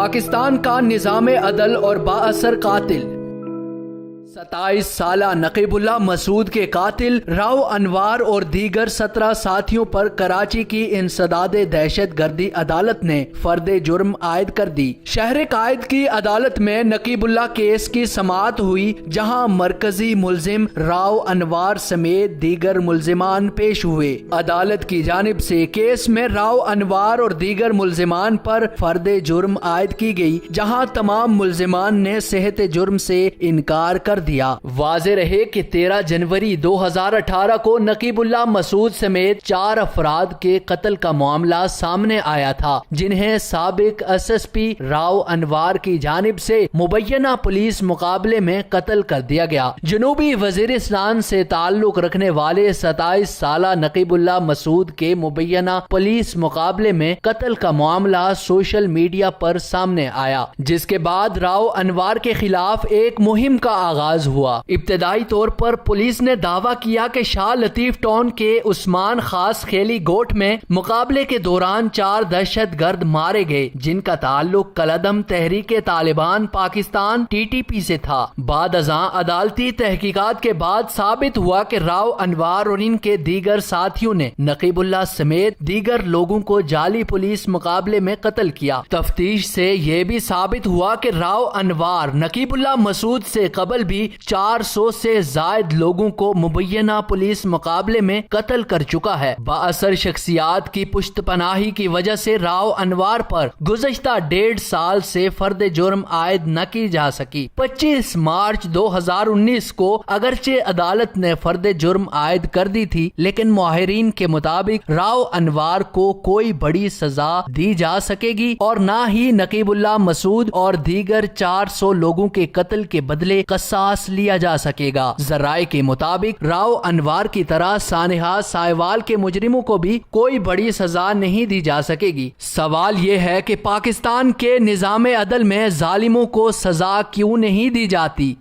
पाकिस्तान का निज़ाम अदल और बाअसर कातिल 27 साला नकीबुल्लाह मसूद के कातिल राव अनवार और दीगर 17 साथियों पर कराची की इंसदाद दहशत गर्दी अदालत ने फर्द जुर्म आयद कर दी। शहर कायद की अदालत में नकीबुल्लाह केस की समाअत हुई, जहां मरकजी मुल्जिम राव अनवार समेत दीगर मुल्जिमान पेश हुए। अदालत की जानिब से केस में राव अनवार और दीगर मुल्जिमान पर फर्द जुर्म आयद की गई, जहां तमाम मुल्जिमान ने सेहत जुर्म से इनकार कर दिया। वाज़े रहे कि 13 जनवरी 2018 को नकीबुल्लाह मसूद समेत 4 अफराद के कत्ल का मामला सामने आया था, जिन्हें साबिक SSP राव अनवार की जानिब से मुबैना पुलिस मुकाबले में कत्ल कर दिया गया। जनूबी वजीरिस्तान से ताल्लुक रखने वाले 27 साला नकीबुल्लाह मसूद के मुबैना पुलिस मुकाबले में कत्ल का मामला सोशल मीडिया पर सामने आया, जिसके बाद राव अनवार के खिलाफ एक मुहिम का आगाज हुआ। इब्तदाई तौर पर पुलिस ने दावा किया कि शाह लतीफ टाउन के उस्मान खास खेली गोट में मुकाबले के दौरान 4 दहशतगर्द मारे गए, जिनका ताल्लुक कलअदम तहरीक तालिबान पाकिस्तान TTP से था। बाद अज़ां अदालती तहकीकात के बाद साबित हुआ कि राव अनवार और इनके दीगर साथियों ने नकीबुल्लाह समेत दीगर लोगों को जाली पुलिस मुकाबले में कत्ल किया। तफ्तीश से यह भी साबित हुआ कि राव अनवार नकीबुल्लाह मसूद से कबल भी 400 से जायद लोगों को मुबैना पुलिस मुकाबले में कत्ल कर चुका है। बाअसर शख्सियात की पुश्तपनाही की वजह से राव अनवार पर गुज़श्ता 1.5 साल से फर्द जुर्म आयद न की जा सकी। 25 मार्च 2019 को अगरचे अदालत ने फर्द जुर्म आयद कर दी थी, लेकिन मुआहिरीन के मुताबिक राव अनवार को कोई बड़ी सजा दी जा सकेगी और न ही नकीबुल्लाह मसूद और दीगर 400 लोगों के कत्ल के बदले कसास लिया जा सकेगा। जराए के मुताबिक राव अनवार की तरह सानेहा साहिवाल के मुजरिमों को भी कोई बड़ी सजा नहीं दी जा सकेगी। सवाल यह है कि पाकिस्तान के निज़ाम अदल में जालिमों को सजा क्यों नहीं दी जाती।